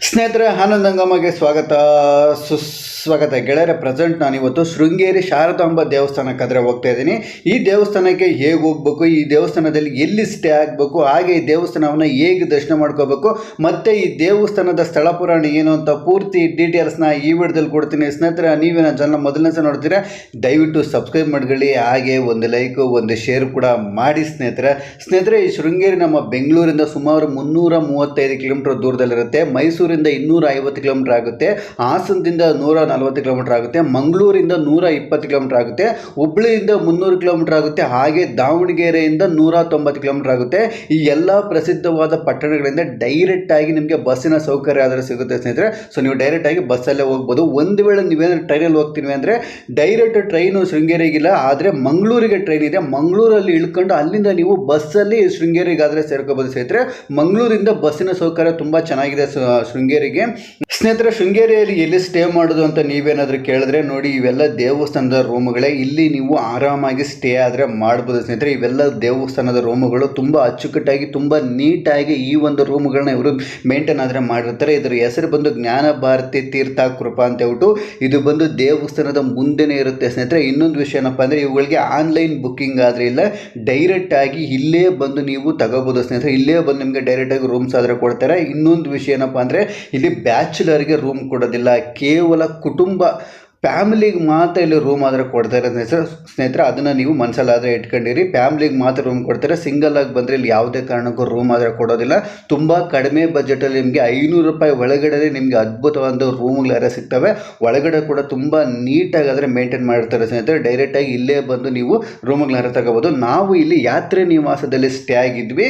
ಸ್ನೇಹಿತರೆ, ಆನಂದಂಗಮಗೆ ಸುಸ್ವಾಗತ ಗೆಳೆಯರ. ಪ್ರೆಸೆಂಟ್ ನಾನಿವತ್ತು ಶೃಂಗೇರಿ ಶಾರದಾಂಬ ದೇವಸ್ಥಾನಕ್ಕಾದರೆ ಹೋಗ್ತಾ ಇದ್ದೀನಿ. ಈ ದೇವಸ್ಥಾನಕ್ಕೆ ಹೇಗೆ ಹೋಗ್ಬೇಕು, ಈ ದೇವಸ್ಥಾನದಲ್ಲಿ ಎಲ್ಲಿ ಸ್ಟೇ ಆಗಬೇಕು, ಹಾಗೆ ಈ ದೇವಸ್ಥಾನವನ್ನು ಹೇಗೆ ದರ್ಶನ ಮಾಡ್ಕೋಬೇಕು, ಮತ್ತು ಈ ದೇವಸ್ಥಾನದ ಸ್ಥಳ ಪುರಾಣ ಏನು ಅಂತ ಪೂರ್ತಿ ಡೀಟೇಲ್ಸ್ನ ಈ ವಿಡಿಯೋದಲ್ಲಿ ಕೊಡ್ತೀನಿ. ಸ್ನೇಹಿತರೆ, ನೀವೇ ನನ್ನ ಚಾನಲ್ ಮೊದಲನೇ ಸಲ ನೋಡ್ತೀರಾ, ದಯವಿಟ್ಟು ಸಬ್ಸ್ಕ್ರೈಬ್ ಮಾಡ್ಕೊಳ್ಳಿ, ಹಾಗೆ ಒಂದು ಲೈಕು ಒಂದು ಶೇರ್ ಕೂಡ ಮಾಡಿ. ಸ್ನೇಹಿತರೆ, ಈ ಶೃಂಗೇರಿ ನಮ್ಮ ಬೆಂಗಳೂರಿಂದ ಸುಮಾರು 335 ಕಿಲೋಮೀಟರ್ ದೂರದಲ್ಲಿರುತ್ತೆ. ಮೈಸೂರಿಂದ 250 ಕಿಲೋಮೀಟರ್ ಆಗುತ್ತೆ. ಹಾಸನದಿಂದ 140 ಕಿಲೋಮೀಟರ್ ಆಗುತ್ತೆ. ಮಂಗಳೂರಿಂದ 120 ಕಿಲೋಮೀಟರ್ ಆಗುತ್ತೆ. ಹುಬ್ಬಳ್ಳಿಯಿಂದ 300 ಕಿಲೋಮೀಟರ್ ಆಗುತ್ತೆ. ಹಾಗೆ ದಾವಣಗೆರೆಯಿಂದ 190 ಕಿಲೋಮೀಟರ್ ಆಗುತ್ತೆ. ಈ ಎಲ್ಲ ಪ್ರಸಿದ್ಧವಾದ ಪಟ್ಟಣಗಳಿಂದ ಡೈರೆಕ್ಟ್ ಆಗಿ ನಿಮಗೆ ಬಸ್ಸಿನ ಸೌಕರ್ಯ ಆದರೆ ಸಿಗುತ್ತೆ ಸ್ನೇಹಿತರೆ. ಸೊ ನೀವು ಡೈರೆಕ್ಟ್ ಆಗಿ ಬಸ್ಸಲ್ಲೇ ಹೋಗ್ಬೋದು. ಒಂದು ವೇಳೆ ನೀವೇನಾದ್ರು ಟ್ರೈನಲ್ಲಿ ಹೋಗ್ತೀವಿ ಅಂದರೆ ಡೈರೆಕ್ಟ್ ಟ್ರೈನು ಶೃಂಗೇರಿಗಿಲ್ಲ, ಆದರೆ ಮಂಗಳೂರಿಗೆ ಟ್ರೈನ್ ಇದೆ. ಮಂಗಳೂರಲ್ಲಿ ಇಳ್ಕೊಂಡು ಅಲ್ಲಿಂದ ನೀವು ಬಸ್ಸಲ್ಲಿ ಶೃಂಗೇರಿಗಾದರೆ ಸೇರ್ಕೋಬೋದು ಸ್ನೇಹಿತರೆ. ಮಂಗಳೂರಿಂದ ಬಸ್ಸಿನ ಸೌಕರ್ಯ ತುಂಬ ಚೆನ್ನಾಗಿದೆ ಶೃಂಗೇರಿಗೆ. ಸ್ನೇಹಿತರೆ, ಶೃಂಗೇರಿಯಲ್ಲಿ ಎಲ್ಲಿ ಸ್ಟೇ ಮಾಡೋದು ಅಂತ ನೀವೇನಾದರೂ ಕೇಳಿದ್ರೆ, ನೋಡಿ, ಇವೆಲ್ಲ ದೇವಸ್ಥಾನದ ರೂಮುಗಳೇ. ಇಲ್ಲಿ ನೀವು ಆರಾಮಾಗಿ ಸ್ಟೇ ಆದರೆ ಮಾಡ್ಬೋದು ಸ್ನೇಹಿತರೆ. ಇವೆಲ್ಲ ದೇವಸ್ಥಾನದ ರೂಮುಗಳು ತುಂಬ ಅಚ್ಚುಕಟ್ಟಾಗಿ, ತುಂಬ ನೀಟಾಗಿ ಈ ಒಂದು ರೂಮುಗಳನ್ನ ಇವರು ಮೇಂಟೈನ್ ಆದರೆ ಮಾಡಿರ್ತಾರೆ. ಇದರ ಹೆಸರು ಬಂದು ಜ್ಞಾನ ಭಾರತಿ ತೀರ್ಥ ಕೃಪಾ ಅಂತ ಹೇಳ್ಬಿಟ್ಟು. ಇದು ಬಂದು ದೇವಸ್ಥಾನದ ಮುಂದೆನೇ ಇರುತ್ತೆ ಸ್ನೇಹಿತರೆ. ಇನ್ನೊಂದು ವಿಷಯ ಏನಪ್ಪ ಅಂದರೆ, ಇವುಗಳಿಗೆ ಆನ್ಲೈನ್ ಬುಕ್ಕಿಂಗ್ ಆದರೆ ಇಲ್ಲ, ಡೈರೆಕ್ಟ್ ಆಗಿ ಇಲ್ಲೇ ಬಂದು ನೀವು ತಗೋಬೋದು ಸ್ನೇಹಿತರೆ. ಇಲ್ಲೇ ಬಂದು ನಿಮಗೆ ಡೈರೆಕ್ಟಾಗಿ ರೂಮ್ಸ್ ಆದರೆ ಕೊಡ್ತಾರೆ. ಇನ್ನೊಂದು ವಿಷಯ ಏನಪ್ಪ ಅಂದರೆ, ಇಲ್ಲಿ ಬ್ಯಾಚುಲರ್ಗೆ ರೂಮ್ ಕೊಡೋದಿಲ್ಲ, ಕೇವಲ ಕುಟುಂಬ ಫ್ಯಾಮಿಲಿಗೆ ಮಾತ್ರ ಇಲ್ಲಿ ರೂಮ್ ಆದರೆ ಕೊಡ್ತಾರೆ ಸ್ನೇಹಿತರೆ. ಅದನ್ನು ನೀವು ಮನಸ್ಸಲ್ಲಾದರೆ ಇಟ್ಕೊಂಡಿರಿ. ಫ್ಯಾಮಿಲಿಗೆ ಮಾತ್ರ ರೂಮ್ ಕೊಡ್ತಾರೆ. ಸಿಂಗಲ್ ಆಗಿ ಬಂದರೆ ಇಲ್ಲಿ ಯಾವುದೇ ಕಾರಣಕ್ಕೂ ರೂಮ್ ಆದರೆ ಕೊಡೋದಿಲ್ಲ. ತುಂಬ ಕಡಿಮೆ ಬಜೆಟಲ್ಲಿ ನಿಮಗೆ 500 ರೂಪಾಯಿ ಒಳಗಡೆ ನಿಮಗೆ ಅದ್ಭುತವಾದ ರೂಮ್ಗಳಾದ್ರೆ ಸಿಗ್ತವೆ. ಒಳಗಡೆ ಕೂಡ ತುಂಬ ನೀಟಾಗಿ ಆದರೆ ಮೇಂಟೈನ್ ಮಾಡಿರ್ತಾರೆ ಸ್ನೇಹಿತರೆ. ಡೈರೆಕ್ಟಾಗಿ ಇಲ್ಲೇ ಬಂದು ನೀವು ರೂಮ್ಗಳಾದ್ರೆ ತಗೋಬೋದು. ನಾವು ಇಲ್ಲಿ ಯಾತ್ರೆ ನಿವಾಸದಲ್ಲಿ ಸ್ಟೇ ಆಗಿದ್ವಿ.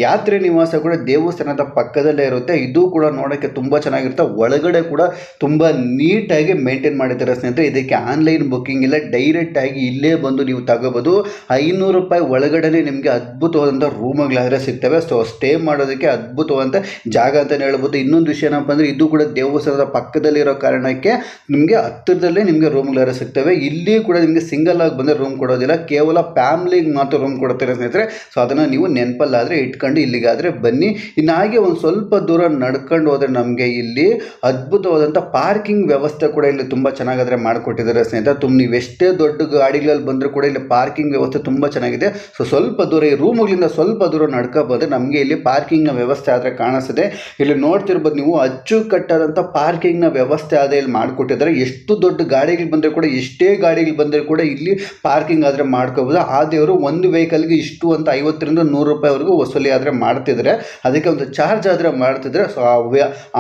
ಯಾತ್ರೆ ನಿವಾಸ ಕೂಡ ದೇವಸ್ಥಾನದ ಪಕ್ಕದಲ್ಲೇ ಇರುತ್ತೆ. ಇದು ಕೂಡ ನೋಡೋಕ್ಕೆ ತುಂಬ ಚೆನ್ನಾಗಿರುತ್ತೆ. ಒಳಗಡೆ ಕೂಡ ತುಂಬ ನೀಟಾಗಿ ಮೇಂಟೈನ್ ಮಾಡಿದ್ದಾರೆ ಸ್ನೇಹಿತರೆ. ಇದಕ್ಕೆ ಆನ್ಲೈನ್ ಬುಕ್ಕಿಂಗ್ ಇಲ್ಲ, ಡೈರೆಕ್ಟ್ ಆಗಿ ಇಲ್ಲೇ ಬಂದು ನೀವು ತಗೋಬೋದು. 500 ರೂಪಾಯಿ ಒಳಗಡೆ ನಿಮಗೆ ಅದ್ಭುತವಾದಂಥ ರೂಮ್ಗಳಾದರೆ ಸಿಗ್ತವೆ. ಸೊ ಸ್ಟೇ ಮಾಡೋದಕ್ಕೆ ಅದ್ಭುತವಾದಂಥ ಜಾಗ ಅಂತಲೇ ಹೇಳ್ಬೋದು. ಇನ್ನೊಂದು ವಿಷಯ ಏನಪ್ಪ ಅಂದರೆ, ಇದು ಕೂಡ ದೇವಸ್ಥಾನದ ಪಕ್ಕದಲ್ಲಿರೋ ಕಾರಣಕ್ಕೆ ನಿಮಗೆ ಹತ್ತಿರದಲ್ಲೇ ನಿಮಗೆ ರೂಮ್ಗಳಾದ್ರೆ ಸಿಗ್ತವೆ. ಇಲ್ಲಿ ಕೂಡ ನಿಮಗೆ ಸಿಂಗಲ್ ಆಗಿ ಬಂದರೆ ರೂಮ್ ಕೊಡೋದಿಲ್ಲ, ಕೇವಲ ಫ್ಯಾಮಿಲಿಗೆ ಮಾತ್ರ ರೂಮ್ ಕೊಡ್ತಾರೆ ಸ್ನೇಹಿತರೆ. ಸೊ ಅದನ್ನು ನೀವು ನೆನಪಲ್ಲಾದರೆ ಇಟ್ಕೊಂಡು ಇಲ್ಲಿಗಾದರೆ ಬನ್ನಿ. ಇನ್ನು ಹಾಗೆ ಒಂದು ಸ್ವಲ್ಪ ದೂರ ನಡ್ಕೊಂಡು ಹೋದರೆ ನಮಗೆ ಇಲ್ಲಿ ಅದ್ಭುತವಾದಂಥ ಪಾರ್ಕಿಂಗ್ ವ್ಯವಸ್ಥೆ ಕೂಡ ಇಲ್ಲಿ ತುಂಬ ಚೆನ್ನಾಗಿ ಮಾಡಿಕೊಟ್ಟಿದ್ದಾರೆ ಸ್ನೇಹಿತರೆ. ನೀವು ಎಷ್ಟೇ ದೊಡ್ಡ ಗಾಡಿಗಳಲ್ಲಿ ಬಂದರೂ ಕೂಡ ಇಲ್ಲಿ ಪಾರ್ಕಿಂಗ್ ವ್ಯವಸ್ಥೆ ತುಂಬ ಚೆನ್ನಾಗಿದೆ. ಸೊ ಸ್ವಲ್ಪ ದೂರ ಈ ರೂಮ್ಗಳಿಂದ ಸ್ವಲ್ಪ ದೂರ ನಡ್ಕೊಬೋದ್ರೆ ನಮಗೆ ಇಲ್ಲಿ ಪಾರ್ಕಿಂಗ್ನ ವ್ಯವಸ್ಥೆ ಆದರೆ ಕಾಣಿಸ್ತದೆ. ಇಲ್ಲಿ ನೋಡ್ತಿರ್ಬೋದು ನೀವು, ಅಚ್ಚುಕಟ್ಟಾದಂಥ ಪಾರ್ಕಿಂಗ್ನ ವ್ಯವಸ್ಥೆ ಆದರೆ ಇಲ್ಲಿ ಮಾಡಿಕೊಟ್ಟಿದ್ದಾರೆ. ಎಷ್ಟು ದೊಡ್ಡ ಗಾಡಿಗಳು ಬಂದರೆ ಕೂಡ, ಎಷ್ಟೇ ಗಾಡಿಗಳು ಬಂದರೆ ಕೂಡ ಇಲ್ಲಿ ಪಾರ್ಕಿಂಗ್ ಆದರೆ ಮಾಡ್ಕೋಬೋದು. ಆದ್ರೆ ಅವರು ಒಂದು ವೆಹಿಕಲ್ಗೆ ಇಷ್ಟು ಅಂತ 50ರಿಂದ 100 ರೂಪಾಯಿವರೆಗೂ ವಸೂಲಿ ಆದರೆ ಮಾಡ್ತಿದ್ದಾರೆ. ಅದಕ್ಕೆ ಒಂದು ಚಾರ್ಜ್ ಆದರೆ ಮಾಡ್ತಿದ್ದಾರೆ. ಸೊ ಆ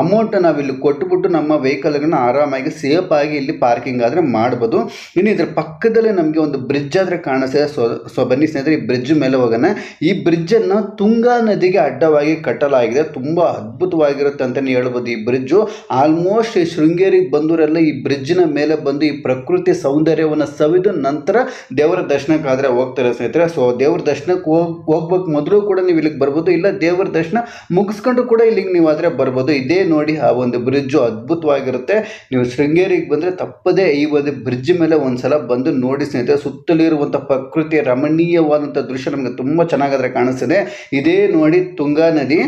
ಅಮೌಂಟ್ ನಾವಿಲ್ಲಿ ಕೊಟ್ಟುಬಿಟ್ಟು ನಮ್ಮ ವೆಹಿಕಲ್ಗಳನ್ನ ಆರಾಮಾಗಿ ಸೇಫ್ ಆಗಿ ಇಲ್ಲಿ ಪಾರ್ಕಿಂಗ್ ಆದರೆ ಮಾಡ್ಬೋದು. ಇನ್ನು ಇದ್ರ ಪಕ್ಕದಲ್ಲೇ ನಮಗೆ ಒಂದು ಬ್ರಿಡ್ಜ್ ಆದರೆ ಕಾಣಿಸ್ತದೆ. ಸೊ ಬನ್ನಿ ಸ್ನೇಹಿತರೆ, ಈ ಬ್ರಿಡ್ಜ್ ಮೇಲೆ ಹೋಗೋಣ. ಈ ಬ್ರಿಡ್ಜನ್ನು ತುಂಗಾ ನದಿಗೆ ಅಡ್ಡವಾಗಿ ಕಟ್ಟಲಾಗಿದೆ. ತುಂಬ ಅದ್ಭುತವಾಗಿರುತ್ತೆ ಅಂತಲೇ ಹೇಳ್ಬೋದು. ಈ ಬ್ರಿಡ್ಜು ಆಲ್ಮೋಸ್ಟ್ ಈ ಶೃಂಗೇರಿಗೆ ಬಂದವರೆಲ್ಲ ಈ ಬ್ರಿಡ್ಜಿನ ಮೇಲೆ ಬಂದು ಈ ಪ್ರಕೃತಿ ಸೌಂದರ್ಯವನ್ನು ಸವಿದು ನಂತರ ದೇವರ ದರ್ಶನಕ್ಕಾದರೆ ಹೋಗ್ತಾರೆ ಸ್ನೇಹಿತರೆ. ಸೊ ದೇವ್ರ ದರ್ಶನಕ್ಕೆ ಹೋಗ್ಬೇಕು ಮೊದಲು ಕೂಡ ನೀವು ಇಲ್ಲಿಗೆ ಬರ್ಬೋದು, ಇಲ್ಲ ದೇವರ ದರ್ಶನ ಮುಗಿಸ್ಕೊಂಡು ಕೂಡ ಇಲ್ಲಿಗೆ ನೀವು ಆದರೆ ಬರ್ಬೋದು. ಇದೇ ನೋಡಿ ಆ ಒಂದು ಬ್ರಿಡ್ಜು ಅದ್ಭುತವಾಗಿರುತ್ತೆ. ನೀವು ಶೃಂಗೇರಿಗೆ ಬಂದರೆ ತಪ್ಪದೇ ಈ ಒಂದು ಬ್ರಿಡ್ಜ್ ಮೇಲೆ ಒಂದ್ಸಲ ಬಂದು ನೋಡಿ ಸ್ನೇಹಿತರೆ. ಸುತ್ತಲಿರುವಂಥ ಪ್ರಕೃತಿಯ ರಮಣೀಯವಾದಂಥ ದೃಶ್ಯ ನಮಗೆ ತುಂಬ ಚೆನ್ನಾಗಾದರೆ ಕಾಣಿಸ್ತದೆ. ಇದೇ ನೋಡಿ ತುಂಗಾ ನದಿ.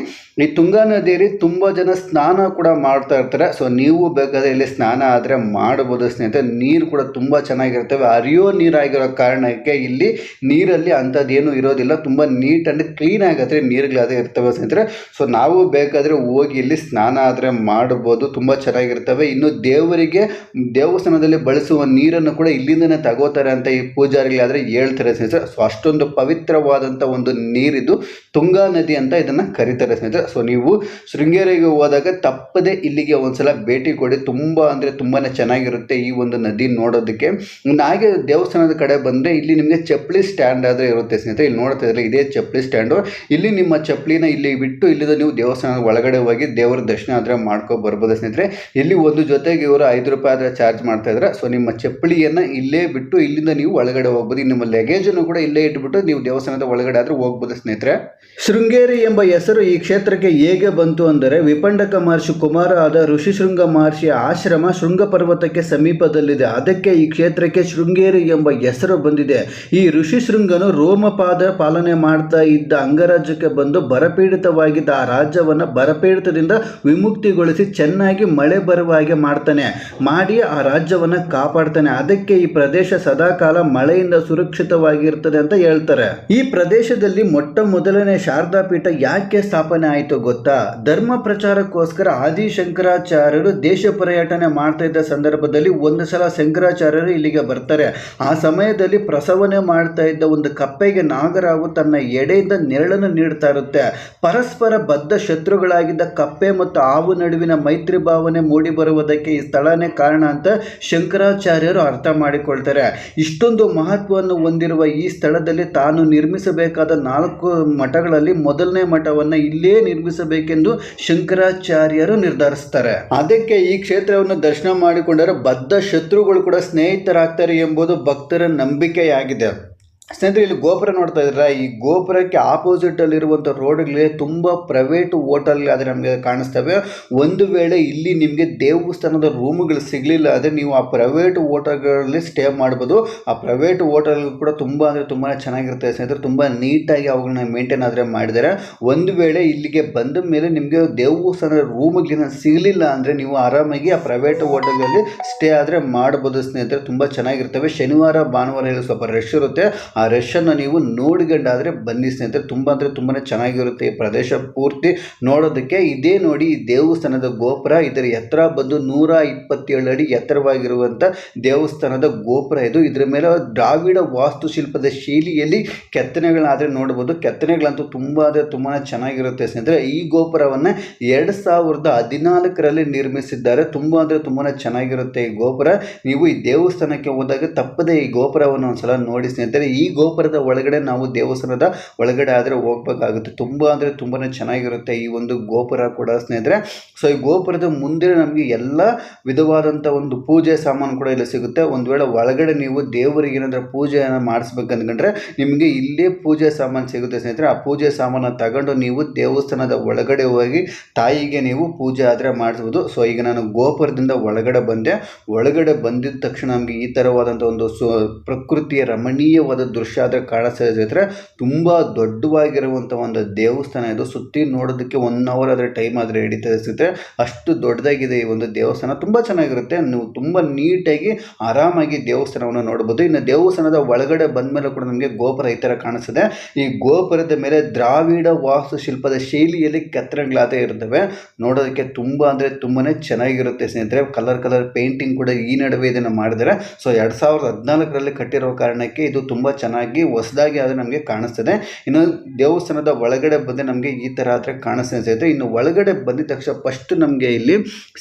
ಈ ತುಂಗಾ ನದಿಯಲ್ಲಿ ತುಂಬ ಜನ ಸ್ನಾನ ಕೂಡ ಮಾಡ್ತಾ ಇರ್ತಾರೆ. ಸೊ ನೀವು ಬೇಕಾದರೆ ಇಲ್ಲಿ ಸ್ನಾನ ಆದರೆ ಮಾಡ್ಬೋದು ಸ್ನೇಹಿತರೆ. ನೀರು ಕೂಡ ತುಂಬ ಚೆನ್ನಾಗಿರ್ತವೆ. ಹರಿಯೋ ನೀರಾಗಿರೋ ಕಾರಣಕ್ಕೆ ಇಲ್ಲಿ ನೀರಲ್ಲಿ ಅಂಥದ್ದೇನು ಇರೋದಿಲ್ಲ. ತುಂಬ ನೀಟ್ ಆ್ಯಂಡ್ ಕ್ಲೀನ್ ಆಗತ್ತೆ ನೀರುಗಳಾದರೆ ಇರ್ತವೆ ಸ್ನೇಹಿತರೆ. ಸೊ ನಾವು ಬೇಕಾದರೆ ಹೋಗಿ ಇಲ್ಲಿ ಸ್ನಾನ ಆದರೆ ಮಾಡ್ಬೋದು, ತುಂಬ ಚೆನ್ನಾಗಿರ್ತವೆ. ಇನ್ನು ದೇವಸ್ಥಾನದಲ್ಲಿ ಬಳಸುವ ನೀರನ್ನು ಕೂಡ ಇಲ್ಲಿಂದನೇ ತಗೋತಾರೆ ಅಂತ ಈ ಪೂಜಾರಿಗಳಾದರೆ ಹೇಳ್ತಾರೆ ಸ್ನೇಹಿತರೆ. ಸೊ ಅಷ್ಟೊಂದು ಪವಿತ್ರವಾದಂಥ ಒಂದು ನೀರಿದು ತುಂಗಾ ನದಿ ಅಂತ ಇದನ್ನು ಕರೀತಾರೆ ಸ್ನೇಹಿತರೆ. ಸೊ ನೀವು ಶೃಂಗೇರಿಗೆ ಹೋದಾಗ ತಪ್ಪದೆ ಇಲ್ಲಿಗೆ ಒಂದ್ಸಲ ಭೇಟಿ ಕೊಡಿ. ತುಂಬ ಅಂದರೆ ತುಂಬಾ ಚೆನ್ನಾಗಿರುತ್ತೆ ಈ ಒಂದು ನದಿ ನೋಡೋದಕ್ಕೆ. ಹಾಗೆ ದೇವಸ್ಥಾನದ ಕಡೆ ಬಂದರೆ ಇಲ್ಲಿ ನಿಮಗೆ ಚಪ್ಪಲಿ ಸ್ಟ್ಯಾಂಡ್ ಆದರೆ ಇರುತ್ತೆ ಸ್ನೇಹಿತರೆ. ಇಲ್ಲಿ ನೋಡ್ತಾ ಇದ್ರೆ ಇದೇ ಚಪ್ಪಲಿ ಸ್ಟ್ಯಾಂಡು. ಇಲ್ಲಿ ನಿಮ್ಮ ಚಪ್ಪಲಿನ ಇಲ್ಲಿ ಬಿಟ್ಟು ಇಲ್ಲಿಂದ ನೀವು ದೇವಸ್ಥಾನದ ಒಳಗಡೆ ಹೋಗಿ ದೇವರ ದರ್ಶನ ಆದರೆ ಮಾಡ್ಕೊ ಬರ್ಬೋದು ಸ್ನೇಹಿತರೆ. ಇಲ್ಲಿ ಒಂದು ಜೊತೆಗೆ ಇವರು 5 ರೂಪಾಯಿ ಆದರೆ ಚಾರ್ಜ್ ಮಾಡ್ತಾ ಇದ್ದಾರೆ. ಸೊ ನಿಮ್ಮ ಚಪ್ಪಲಿಯನ್ನು ಇಲ್ಲೇ ಬಿಟ್ಟು ಇಲ್ಲಿಂದ ನೀವು ಒಳಗಡೆ ಹೋಗ್ಬೋದು. ನಿಮ್ಮ ಲಗೇಜನ್ನು ಕೂಡ ಇಲ್ಲೇ ಇಟ್ಬಿಟ್ಟು ನೀವು ದೇವಸ್ಥಾನದ ಒಳಗಡೆ ಆದರೂ ಹೋಗ್ಬೋದು ಸ್ನೇಹಿತರೆ. ಶೃಂಗೇರಿ ಎಂಬ ಹೆಸರು ಈ ಕ್ಷೇತ್ರಕ್ಕೆ ಹೇಗೆ ಬಂತು ಅಂದರೆ, ವಿಪಂಡಕ ಮಹರ್ಷಿ ಕುಮಾರ ಆದ ಋಷಿಶೃಂಗ ಮಹರ್ಷಿಯ ಆಶ್ರಮ ಶೃಂಗ ಪರ್ವತಕ್ಕೆ ಸಮೀಪದಲ್ಲಿದೆ. ಅದಕ್ಕೆ ಈ ಕ್ಷೇತ್ರಕ್ಕೆ ಶೃಂಗೇರಿ ಎಂಬ ಹೆಸರು ಬಂದಿದೆ. ಈ ಋಷಿಶೃಂಗನು ರೋಮಪಾದ ಪಾಲನೆ ಮಾಡ್ತಾ ಇದ್ದ ಅಂಗರಾಜ್ಯಕ್ಕೆ ಬಂದು ಬರಪೀಡಿತವಾಗಿದ್ದ ಆ ರಾಜ್ಯವನ್ನು ಬರಪೀಡಿತದಿಂದ ವಿಮುಕ್ತಿಗೊಳಿಸಿ ಚೆನ್ನಾಗಿ ಮಳೆ ಬರುವ ಹಾಗೆ ಮಾಡಿ ಆ ರಾಜ್ಯವನ್ನು ಕಾಪಾಡ್ತಾನೆ. ಅದಕ್ಕೆ ಈ ಪ್ರದೇಶ ಸದಾಕಾಲ ಮಳೆಯಿಂದ ಸುರಕ್ಷಿತವಾಗಿರ್ತದೆ ಅಂತ ಹೇಳ್ತಾರೆ. ಈ ಪ್ರದೇಶದಲ್ಲಿ ಮೊಟ್ಟ ಮೊದಲನೇ ಶಾರದಾ ಪೀಠ ಯಾಕೆ ಸ್ಥಾಪನೆ ಆಯಿತು ಗೊತ್ತಾ? ಧರ್ಮ ಪ್ರಚಾರಕ್ಕೋಸ್ಕರ ಆದಿಶಂಕರಾಚಾರ್ಯರು ದೇಶ ಪರ್ಯಟನೆ ಮಾಡ್ತಾ ಇದ್ದ ಸಂದರ್ಭದಲ್ಲಿ ಒಂದು ಸಲ ಶಂಕರಾಚಾರ್ಯರು ಇಲ್ಲಿಗೆ ಬರ್ತಾರೆ. ಆ ಸಮಯದಲ್ಲಿ ಪ್ರಸವನೆ ಮಾಡ್ತಾ ಇದ್ದ ಒಂದು ಕಪ್ಪೆಗೆ ನಾಗರಾವು ತನ್ನ ಎಡೆಯಿಂದ ನೆರಳನ್ನು ನೀಡ್ತಾ ಇರುತ್ತೆ. ಪರಸ್ಪರ ಬದ್ಧ ಶತ್ರುಗಳಾಗಿದ್ದ ಕಪ್ಪೆ ಮತ್ತು ಹಾವು ನಡುವಿನ ಮೈತ್ರಿ ಭಾವನೆ ಮೂಡಿ ಬರುವುದಕ್ಕೆ ಈ ಸ್ಥಳನೇ ಕಾರಣ ಅಂತ ಶಂಕರಾಚಾರ್ಯರು ಅರ್ಥ ಮಾಡಿಕೊಳ್ತಾರೆ. ಇಷ್ಟೊಂದು ಮಹತ್ವವನ್ನು ಹೊಂದಿರುವ ಈ ಸ್ಥಳದಲ್ಲಿ ತಾನು ನಿರ್ಮಿಸಬೇಕಾದ 4 ಮಠಗಳಲ್ಲಿ ಮೊದಲನೇ ಮಠವನ್ನು ಇಲ್ಲೇ ನಿರ್ಮಿಸಬೇಕೆಂದು ಶಂಕರಾಚಾರ್ಯರು ನಿರ್ಧರಿಸ್ತಾರೆ. ಅದಕ್ಕೆ ಈ ಕ್ಷೇತ್ರವನ್ನು ದರ್ಶನ ಮಾಡಿಕೊಂಡರೆ ಬದ್ಧ ಶತ್ರುಗಳು ಕೂಡ ಸ್ನೇಹಿತರಾಗ್ತಾರೆ ಎಂಬುದು ಭಕ್ತರ ನಂಬಿಕೆಯಾಗಿದೆ. ಸ್ನೇಹಿತರೆ, ಇಲ್ಲಿ ಗೋಪುರ ನೋಡ್ತಾ ಇದ್ದೀರಾ? ಈ ಗೋಪುರಕ್ಕೆ ಆಪೋಸಿಟಲ್ಲಿರುವಂಥ ರೋಡ್ಗಳಿಗೆ ತುಂಬ ಪ್ರೈವೇಟ್ ಹೋಟೆಲ್ಗಾದರೆ ನಮಗೆ ಕಾಣಿಸ್ತವೆ. ಒಂದು ವೇಳೆ ಇಲ್ಲಿ ನಿಮಗೆ ದೇವಸ್ಥಾನದ ರೂಮ್ಗಳು ಸಿಗಲಿಲ್ಲ ಅಂದರೆ ನೀವು ಆ ಪ್ರೈವೇಟ್ ಹೋಟೆಲ್ಗಳಲ್ಲಿ ಸ್ಟೇ ಮಾಡ್ಬೋದು. ಆ ಪ್ರೈವೇಟ್ ಹೋಟೆಲ್ ಕೂಡ ತುಂಬ ಅಂದರೆ ತುಂಬಾ ಚೆನ್ನಾಗಿರುತ್ತೆ ಸ್ನೇಹಿತರೆ. ತುಂಬ ನೀಟಾಗಿ ಅವುಗಳನ್ನ ಮೇಂಟೈನ್ ಆದರೆ ಮಾಡಿದ್ದಾರೆ. ಒಂದು ವೇಳೆ ಇಲ್ಲಿಗೆ ಬಂದ ಮೇಲೆ ನಿಮಗೆ ದೇವಸ್ಥಾನದ ರೂಮ್ಗಳನ್ನ ಸಿಗಲಿಲ್ಲ ಅಂದರೆ ನೀವು ಆರಾಮಾಗಿ ಆ ಪ್ರೈವೇಟ್ ಹೋಟೆಲ್ಗಳಲ್ಲಿ ಸ್ಟೇ ಆದರೆ ಮಾಡ್ಬೋದು ಸ್ನೇಹಿತರೆ. ತುಂಬ ಚೆನ್ನಾಗಿರ್ತವೆ. ಶನಿವಾರ ಭಾನುವಾರ ಇಲ್ಲಿ ಸ್ವಲ್ಪ ರಶ್ ಇರುತ್ತೆ. ಆ ರಶನ್ನು ನೀವು ನೋಡಿಕೊಂಡಾದರೆ ಬನ್ನಿ ಸ್ನೇಹಿತರೆ. ತುಂಬ ಅಂದರೆ ತುಂಬಾ ಚೆನ್ನಾಗಿರುತ್ತೆ ಈ ಪ್ರದೇಶ ಪೂರ್ತಿ ನೋಡೋದಕ್ಕೆ. ಇದೇ ನೋಡಿ ಈ ದೇವಸ್ಥಾನದ ಗೋಪುರ. ಇದರ ಎತ್ತರ ಬಂದು 127 ಅಡಿ ಎತ್ತರವಾಗಿರುವಂಥ ದೇವಸ್ಥಾನದ ಗೋಪುರ ಇದು. ಇದರ ಮೇಲೆ ದ್ರಾವಿಡ ವಾಸ್ತುಶಿಲ್ಪದ ಶೈಲಿಯಲ್ಲಿ ಕೆತ್ತನೆಗಳಾದರೆ ನೋಡ್ಬೋದು. ಕೆತ್ತನೆಗಳಂತೂ ತುಂಬ ಅಂದರೆ ತುಂಬಾ ಚೆನ್ನಾಗಿರುತ್ತೆ ಸ್ನೇಹಿತರೆ. ಈ ಗೋಪುರವನ್ನು 2014ರಲ್ಲಿ ನಿರ್ಮಿಸಿದ್ದಾರೆ. ತುಂಬ ಅಂದರೆ ತುಂಬಾ ಚೆನ್ನಾಗಿರುತ್ತೆ ಈ ಗೋಪುರ. ನೀವು ಈ ದೇವಸ್ಥಾನಕ್ಕೆ ಹೋದಾಗ ತಪ್ಪದೆ ಈ ಗೋಪುರವನ್ನು ಒಂದ್ಸಲ ನೋಡಿ ಸ್ನೇಹಿತರೆ. ಈ ಗೋಪುರದ ಒಳಗಡೆ ನಾವು ದೇವಸ್ಥಾನದ ಒಳಗಡೆ ಆದರೆ ಹೋಗ್ಬೇಕಾಗುತ್ತೆ. ತುಂಬ ಅಂದರೆ ತುಂಬಾ ಚೆನ್ನಾಗಿರುತ್ತೆ ಈ ಒಂದು ಗೋಪುರ ಕೂಡ ಸ್ನೇಹಿತರೆ. ಸೊ ಈ ಗೋಪುರದ ಮುಂದೆ ನಮಗೆ ಎಲ್ಲ ವಿಧವಾದಂಥ ಒಂದು ಪೂಜೆ ಸಾಮಾನು ಕೂಡ ಇಲ್ಲಿ ಸಿಗುತ್ತೆ. ಒಂದು ವೇಳೆ ಒಳಗಡೆ ನೀವು ದೇವರಿಗೆ ಏನಾದರೂ ಪೂಜೆಯನ್ನು ಮಾಡಿಸ್ಬೇಕಂದ್ಕೊಂಡ್ರೆ ನಿಮಗೆ ಇಲ್ಲೇ ಪೂಜೆ ಸಾಮಾನು ಸಿಗುತ್ತೆ ಸ್ನೇಹಿತರೆ. ಆ ಪೂಜೆ ಸಾಮಾನು ತಗೊಂಡು ನೀವು ದೇವಸ್ಥಾನದ ಒಳಗಡೆ ಹೋಗಿ ತಾಯಿಗೆ ನೀವು ಪೂಜೆ ಆದರೆ ಮಾಡಿಸ್ಬೋದು. ಸೊ ಈಗ ನಾನು ಗೋಪುರದಿಂದ ಒಳಗಡೆ ಬಂದೆ. ಒಳಗಡೆ ಬಂದಿದ್ದ ತಕ್ಷಣ ನಮಗೆ ಈ ಥರವಾದಂಥ ಒಂದು ಪ್ರಕೃತಿಯ ರಮಣೀಯವಾದ ದೃಶ್ಯ ಆದರೆ ಕಾಣಿಸ್ತಾ ಇದೆ. ತುಂಬ ದೊಡ್ಡವಾಗಿರುವಂಥ ಒಂದು ದೇವಸ್ಥಾನ ಇದು. ಸುತ್ತಿ ನೋಡೋದಕ್ಕೆ 1 ಅವರ್ ಆದರೆ ಟೈಮ್ ಆದರೆ ಹಿಡಿತದೆ ಸ್ನೇಹಿತರೆ. ಅಷ್ಟು ದೊಡ್ಡದಾಗಿದೆ ಈ ಒಂದು ದೇವಸ್ಥಾನ. ತುಂಬ ಚೆನ್ನಾಗಿರುತ್ತೆ. ನೀವು ತುಂಬ ನೀಟಾಗಿ ಆರಾಮಾಗಿ ದೇವಸ್ಥಾನವನ್ನು ನೋಡ್ಬೋದು. ಇನ್ನು ದೇವಸ್ಥಾನದ ಒಳಗಡೆ ಬಂದ ಮೇಲೆ ಕೂಡ ನಮಗೆ ಗೋಪುರ ಈ ಥರ ಕಾಣಿಸ್ತದೆ. ಈ ಗೋಪುರದ ಮೇಲೆ ದ್ರಾವಿಡ ವಾಸ್ತುಶಿಲ್ಪದ ಶೈಲಿಯಲ್ಲಿ ಕೆತ್ತನೆಗಳಾದೇ ಇರ್ತವೆ. ನೋಡೋದಕ್ಕೆ ತುಂಬ ಅಂದರೆ ತುಂಬಾ ಚೆನ್ನಾಗಿರುತ್ತೆ ಸ್ನೇಹಿತರೆ. ಕಲರ್ ಪೇಂಟಿಂಗ್ ಕೂಡ ಈ ನಡುವೆ ಇದನ್ನು ಮಾಡಿದ್ದಾರೆ. ಸೊ 2014ರಲ್ಲಿ ಕಟ್ಟಿರೋ ಕಾರಣಕ್ಕೆ ಇದು ತುಂಬ ಚೆನ್ನಾಗಿ ಹೊಸದಾಗಿ ಆದರೆ ನಮಗೆ ಕಾಣಿಸ್ತದೆ. ಇನ್ನು ದೇವಸ್ಥಾನದ ಒಳಗಡೆ ಬಂದರೆ ನಮಗೆ ಈ ಥರ ಆದರೆ ಕಾಣಿಸ್ತದೆ ಸ್ನೇಹಿತರೆ. ಇನ್ನು ಒಳಗಡೆ ಬಂದಿದ ತಕ್ಷಣ ಫಸ್ಟ್ ನಮಗೆ ಇಲ್ಲಿ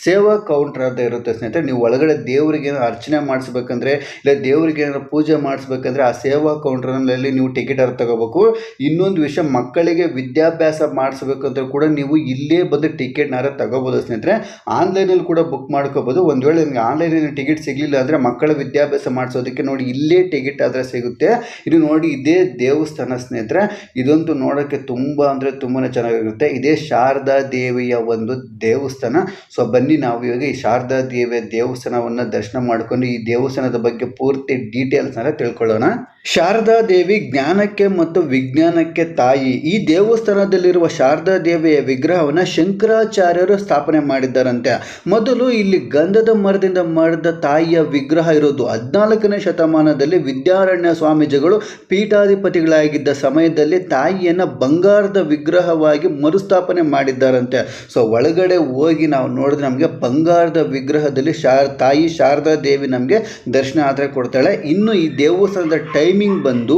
ಸೇವಾ ಕೌಂಟರ್ ಅಂತ ಇರುತ್ತೆ ಸ್ನೇಹಿತರೆ. ನೀವು ಒಳಗಡೆ ದೇವರಿಗೆ ಅರ್ಚನೆ ಮಾಡಿಸ್ಬೇಕಂದ್ರೆ ಇಲ್ಲ ದೇವರಿಗೆ ಏನಾದ್ರು ಪೂಜೆ ಮಾಡಿಸ್ಬೇಕಂದ್ರೆ ಆ ಸೇವಾ ಕೌಂಟರ್ನಲ್ಲಿ ನೀವು ಟಿಕೆಟ್ ಅನ್ನು ತಗೋಬೇಕು. ಇನ್ನೊಂದು ವಿಷಯ, ಮಕ್ಕಳಿಗೆ ವಿದ್ಯಾಭ್ಯಾಸ ಮಾಡಿಸ್ಬೇಕಂದ್ರೆ ಕೂಡ ನೀವು ಇಲ್ಲೇ ಬಂದು ಟಿಕೆಟ್ನಾರ ತಗೋಬೋದು ಸ್ನೇಹಿತರೆ. ಆನ್ಲೈನಲ್ಲಿ ಕೂಡ ಬುಕ್ ಮಾಡ್ಕೋಬೋದು. ಒಂದು ವೇಳೆ ನಿಮಗೆ ಆನ್ಲೈನಲ್ಲಿ ಟಿಕೆಟ್ ಸಿಗಲಿಲ್ಲ ಅಂದರೆ ಮಕ್ಕಳ ವಿದ್ಯಾಭ್ಯಾಸ ಮಾಡಿಸೋದಕ್ಕೆ ನೋಡಿ ಇಲ್ಲೇ ಟಿಕೆಟ್ ಆದರೆ ಸಿಗುತ್ತೆ. ಇದು ನೋಡಿ ಇದೇ ದೇವಸ್ಥಾನ ಸ್ನೇಹಿತರೆ. ಇದಂತೂ ನೋಡೋಕ್ಕೆ ತುಂಬ ಅಂದರೆ ತುಂಬಾ ಚೆನ್ನಾಗಿರುತ್ತೆ. ಇದೇ ಶಾರದಾ ದೇವಿಯ ಒಂದು ದೇವಸ್ಥಾನ. ಸೊ ಬನ್ನಿ ನಾವು ಇವಾಗ ಈ ಶಾರದಾ ದೇವಿಯ ದೇವಸ್ಥಾನವನ್ನು ದರ್ಶನ ಮಾಡಿಕೊಂಡು ಈ ದೇವಸ್ಥಾನದ ಬಗ್ಗೆ ಪೂರ್ತಿ ಡೀಟೇಲ್ಸ್ನ ತಿಳ್ಕೊಳ್ಳೋಣ. ಶಾರದಾ ದೇವಿ ಜ್ಞಾನಕ್ಕೆ ಮತ್ತು ವಿಜ್ಞಾನಕ್ಕೆ ತಾಯಿ. ಈ ದೇವಸ್ಥಾನದಲ್ಲಿರುವ ಶಾರದಾ ದೇವಿಯ ವಿಗ್ರಹವನ್ನು ಶಂಕರಾಚಾರ್ಯರು ಸ್ಥಾಪನೆ ಮಾಡಿದ್ದಾರಂತೆ. ಮೊದಲು ಇಲ್ಲಿ ಗಂಧದ ಮರದಿಂದ ಮಾಡಿದ ತಾಯಿಯ ವಿಗ್ರಹ ಇರೋದು. 14ನೇ ಶತಮಾನದಲ್ಲಿ ವಿದ್ಯಾರಣ್ಯ ಸ್ವಾಮೀಜಿಗಳು ಪೀಠಾಧಿಪತಿಗಳಾಗಿದ್ದ ಸಮಯದಲ್ಲಿ ತಾಯಿಯನ್ನು ಬಂಗಾರದ ವಿಗ್ರಹವಾಗಿ ಮರುಸ್ಥಾಪನೆ ಮಾಡಿದ್ದಾರಂತೆ. ಸೊ ಒಳಗಡೆ ಹೋಗಿ ನಾವು ನೋಡಿದ್ರೆ ನಮಗೆ ಬಂಗಾರದ ವಿಗ್ರಹದಲ್ಲಿ ತಾಯಿ ಶಾರದಾ ದೇವಿ ನಮಗೆ ದರ್ಶನ ಆದರೆ ಕೊಡ್ತಾಳೆ. ಇನ್ನು ಈ ದೇವಸ್ಥಾನದ ಟೈಮಿಂಗ್ ಬಂದು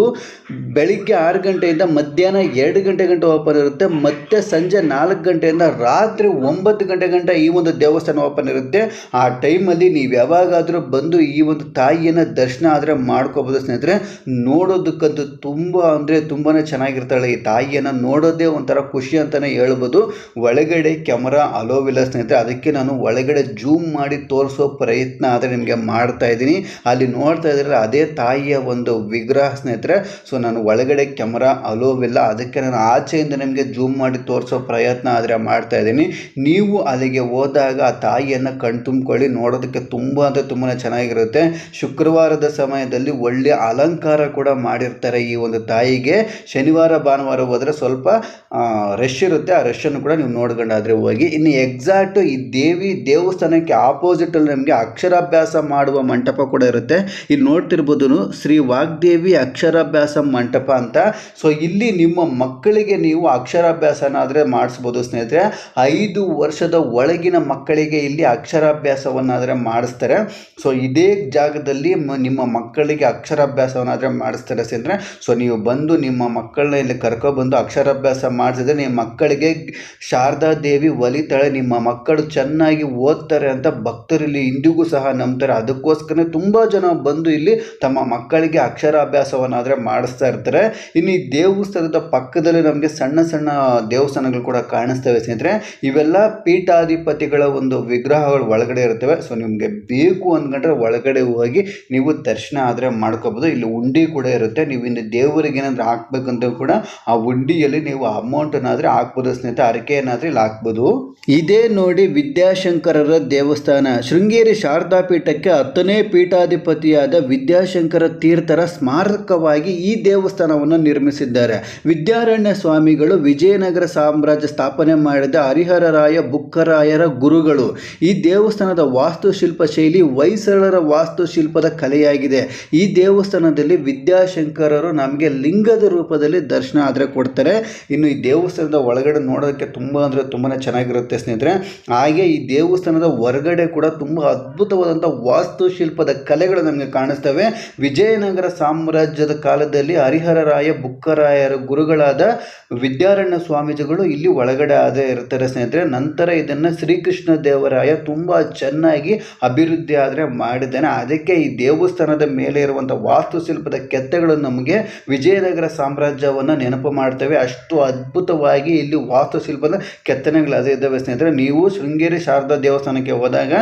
ಬೆಳಿಗ್ಗೆ 6 ಗಂಟೆಯಿಂದ ಮಧ್ಯಾಹ್ನ 2 ಗಂಟೆ ಗಂಟೆ ಓಪನ್ ಇರುತ್ತೆ. ಮತ್ತು ಸಂಜೆ 4 ಗಂಟೆಯಿಂದ ರಾತ್ರಿ 9 ಗಂಟೆ ಗಂಟೆ ಈ ಒಂದು ದೇವಸ್ಥಾನ ಓಪನ್ ಇರುತ್ತೆ. ಆ ಟೈಮಲ್ಲಿ ನೀವು ಯಾವಾಗಾದರೂ ಬಂದು ಈ ಒಂದು ತಾಯಿಯನ್ನು ದರ್ಶನ ಆದರೆ ಮಾಡ್ಕೋಬೋದು ಸ್ನೇಹಿತರೆ. ನೋಡೋದಕ್ಕಂತೂ ತುಂಬ ಅಂದರೆ ತುಂಬಾ ಚೆನ್ನಾಗಿರ್ತಾಳೆ. ಈ ತಾಯಿಯನ್ನು ನೋಡೋದೇ ಒಂಥರ ಖುಷಿ ಅಂತಲೇ ಹೇಳ್ಬೋದು. ಒಳಗಡೆ ಕ್ಯಾಮರಾ ಅಲೋವಿಲ್ಲ ಸ್ನೇಹಿತರೆ, ಅದಕ್ಕೆ ನಾನು ಒಳಗಡೆ ಜೂಮ್ ಮಾಡಿ ತೋರಿಸೋ ಪ್ರಯತ್ನ ಆದರೆ ನಿಮಗೆ ಮಾಡ್ತಾ ಇದ್ದೀನಿ. ಅಲ್ಲಿ ನೋಡ್ತಾ ಇದ್ರಲ್ಲ ಅದೇ ತಾಯಿಯ ಒಂದು ವಿಗ್ರಹ ಸ್ನೇಹಿತರೆ. ಸೊ ನಾನು ಒಳಗಡೆ ಕ್ಯಾಮರಾ ಅಲೋವಿಲ್ಲ, ಅದಕ್ಕೆ ನಾನು ಆಚೆಯಿಂದ ನಿಮಗೆ ಜೂಮ್ ಮಾಡಿ ತೋರಿಸೋ ಪ್ರಯತ್ನ ಆದರೆ ಮಾಡ್ತಾ ಇದ್ದೀನಿ. ನೀವು ಅಲ್ಲಿಗೆ ಹೋದಾಗ ಆ ತಾಯಿಯನ್ನು ಕಣ್ತುಂಬ್ಕೊಳ್ಳಿ, ನೋಡೋದಕ್ಕೆ ತುಂಬ ಅಂದರೆ ತುಂಬಾ ಚೆನ್ನಾಗಿರುತ್ತೆ. ಶುಕ್ರವಾರದ ಸಮಯದಲ್ಲಿ ಒಳ್ಳೆಯ ಅಲಂಕಾರ ಕೂಡ ಮಾಡಿರ್ತಾರೆ ಈ ಒಂದು ತಾಯಿಗೆ. ಶನಿವಾರ ಭಾನುವಾರ ಹೋದರೆ ಸ್ವಲ್ಪ ರಶ್ ಇರುತ್ತೆ, ಆ ರಶನ್ನು ಕೂಡ ನೀವು ನೋಡ್ಕೊಂಡಾದರೆ ಹೋಗಿ. ಇನ್ನು ಎಕ್ಸಾಕ್ಟು ಈ ದೇವಸ್ಥಾನಕ್ಕೆ ಆಪೋಸಿಟಲ್ಲಿ ನಮಗೆ ಅಕ್ಷರಾಭ್ಯಾಸ ಮಾಡುವ ಮಂಟಪ ಕೂಡ ಇರುತ್ತೆ. ಇಲ್ಲಿ ನೋಡ್ತಿರ್ಬೋದು ಶ್ರೀ ವಾಗ್ದೇವಿ ಅಕ್ಷರಾಭ್ಯಾಸ ಮಂಟಪ ಅಂತ. ಸೊ ಇಲ್ಲಿ ನಿಮ್ಮ ಮಕ್ಕಳಿಗೆ ನೀವು ಅಕ್ಷರಾಭ್ಯಾಸನಾದರೆ ಮಾಡಿಸ್ಬೋದು ಸ್ನೇಹಿತರೆ. 5 ವರ್ಷದ ಒಳಗಿನ ಮಕ್ಕಳಿಗೆ ಇಲ್ಲಿ ಅಕ್ಷರಾಭ್ಯಾಸವನ್ನಾದರೆ ಮಾಡಿಸ್ತಾರೆ. ಸೊ ಇದೇ ಜಾಗದಲ್ಲಿ ನಿಮ್ಮ ಮಕ್ಕಳಿಗೆ ಅಕ್ಷರಾಭ್ಯಾಸವನ್ನಾದರೆ ಮಾಡಿಸ್ತಾರೆ ಸ್ನೇಹಿತರೆ. ಸೊ ನೀವು ಬಂದು ನಿಮ್ಮ ಮಕ್ಕಳನ್ನ ಇಲ್ಲಿ ಕರ್ಕೊಬಂದು ಅಕ್ಷರಾಭ್ಯಾಸ ಮಾಡಿಸಿದ್ರೆ ನಿಮ್ಮ ಮಕ್ಕಳಿಗೆ ಶಾರದಾ ದೇವಿ ಒಲಿತಾಳೆ, ನಿಮ್ಮ ಮಕ್ಕಳು ಚೆನ್ನಾಗಿ ಓದ್ತಾರೆ ಅಂತ ಭಕ್ತರು ಇಲ್ಲಿ ಇಂದಿಗೂ ಸಹ ನಂಬ್ತಾರೆ. ಅದಕ್ಕೋಸ್ಕರ ತುಂಬ ಜನ ಬಂದು ಇಲ್ಲಿ ತಮ್ಮ ಮಕ್ಕಳಿಗೆ ಅಕ್ಷರಾಭ್ಯಾಸವನ್ನಾದರೆ ಮಾಡಿಸ್ತಾ ಇರ್ತಾರೆ. ಇನ್ನು ಈ ದೇವಸ್ಥಾನದ ಪಕ್ಕದಲ್ಲಿ ನಮಗೆ ಸಣ್ಣ ಸಣ್ಣ ದೇವಸ್ಥಾನಗಳು ಕೂಡ ಕಾಣಿಸ್ತವೆ ಸ್ನೇಹಿತರೆ. ಇವೆಲ್ಲ ಪೀಠಾಧಿಪತಿಗಳ ಒಂದು ವಿಗ್ರಹಗಳು ಒಳಗಡೆ ಇರ್ತವೆ. ಸೊ ನಿಮಗೆ ಬೇಕು ಅಂದ್ಕೊಂಡ್ರೆ ಒಳಗಡೆ ಹೋಗಿ ನೀವು ದರ್ಶನ ಆದರೆ ಮಾಡ್ಕೋಬೋದು. ಇಲ್ಲಿ ಉಂಡಿ ಕೂಡ ಇರುತ್ತೆ. ನೀವು ಇನ್ನು ದೇವರಿಗೆ ಏನಾದರೂ ಹಾಕ್ಬೇಕಂತ ಕೂಡ ಆ ಉಂಡಿಯಲ್ಲಿ ನೀವು ಅಮೌಂಟನ್ನಾದರೆ ಹಾಕ್ಬೋದು ಸ್ನೇಹಿತರೆ, ಅರಕೆಯನ್ನಾದರೆ ಇಲ್ಲಿ ಹಾಕ್ಬೋದು. ಇದೇ ನೋಡಿ ವಿದ್ಯಾಶಂಕರರ ದೇವಸ್ಥಾನ. ಶೃಂಗೇರಿ ಶಾರದಾ ಪೀಠಕ್ಕೆ 10ನೇ ಪೀಠಾಧಿಪತಿಯಾದ ವಿದ್ಯಾಶಂಕರ ತೀರ್ಥರ ಸ್ಮಾರಕವಾಗಿ ಈ ದೇವಸ್ಥಾನವನ್ನು ನಿರ್ಮಿಸಿದ್ದಾರೆ. ವಿದ್ಯಾರಣ್ಯ ಸ್ವಾಮಿಗಳು ವಿಜಯನಗರ ಸಾಮ್ರಾಜ್ಯ ಸ್ಥಾಪನೆ ಮಾಡಿದ ಹರಿಹರರಾಯ ಬುಕ್ಕರಾಯರ ಗುರುಗಳು. ಈ ದೇವಸ್ಥಾನದ ವಾಸ್ತುಶಿಲ್ಪ ಶೈಲಿ ಹೊಯ್ಸಳರ ವಾಸ್ತುಶಿಲ್ಪದ ಕಲೆಯಾಗಿದೆ. ಈ ದೇವಸ್ಥಾನದಲ್ಲಿ ವಿದ್ಯಾಶಂಕರರು ನಮಗೆ ಲಿಂಗದ ರೂಪದಲ್ಲಿ ದರ್ಶನ ಆದರೆ ಕೊಡ್ತಾರೆ. ಇನ್ನು ಈ ದೇವಸ್ಥಾನದ ಒಳಗಡೆ ನೋಡೋದಕ್ಕೆ ತುಂಬ ಅಂದರೆ ತುಂಬಾ ಚೆನ್ನಾಗಿರುತ್ತೆ ಸ್ನೇಹಿತರೆ. ಹಾಗೆ ಈ ದೇವಸ್ಥಾನದ ಹೊರಗಡೆ ಕೂಡ ತುಂಬ ಅದ್ಭುತವಾದಂಥ ವಾಸ್ತುಶಿಲ್ಪದ ಕಲೆಗಳು ನಮಗೆ ಕಾಣಿಸ್ತವೆ. ವಿಜಯನಗರ ಸಾಮ್ರಾಜ್ಯದ ಕಾಲದಲ್ಲಿ ಹರಿಹರರಾಯ ಬುಕ್ಕರಾಯರ ಗುರುಗಳಾದ ವಿದ್ಯಾರಣ್ಯ ಸ್ವಾಮೀಜಿಗಳು ಇಲ್ಲಿ ಒಳಗಡೆ ಆದೇ ಇರ್ತಾರೆ ಸ್ನೇಹಿತರೆ. ನಂತರ ಇದನ್ನು ಶ್ರೀಕೃಷ್ಣ ದೇವರಾಯ ತುಂಬ ಚೆನ್ನಾಗಿ ಅಭಿವೃದ್ಧಿ ಆದರೆ ಮಾಡಿದ್ದಾನೆ. ಅದಕ್ಕೆ ಈ ದೇವಸ್ಥಾನದ ಮೇಲೆ ಇರುವಂಥ ವಾಸ್ತುಶಿಲ್ಪದ ಕೆತ್ತಗಳು ನಮಗೆ ವಿಜಯನಗರ ಸಾಮ್ರಾಜ್ಯವನ್ನು ನೆನಪು ಮಾಡ್ತವೆ. ಅಷ್ಟು ಅದ್ಭುತವಾಗಿ ಇಲ್ಲಿ ವಾಸ್ತುಶಿಲ್ಪದ ಕೆತ್ತನೆಗಳು ಅದೇ ಇದ್ದಾವೆ ಸ್ನೇಹಿತರೆ. ನೀವು ಶೃಂಗೇರಿ ಶಾರದಾ ದೇವಸ್ಥಾನಕ್ಕೆ ಹೋದಾಗ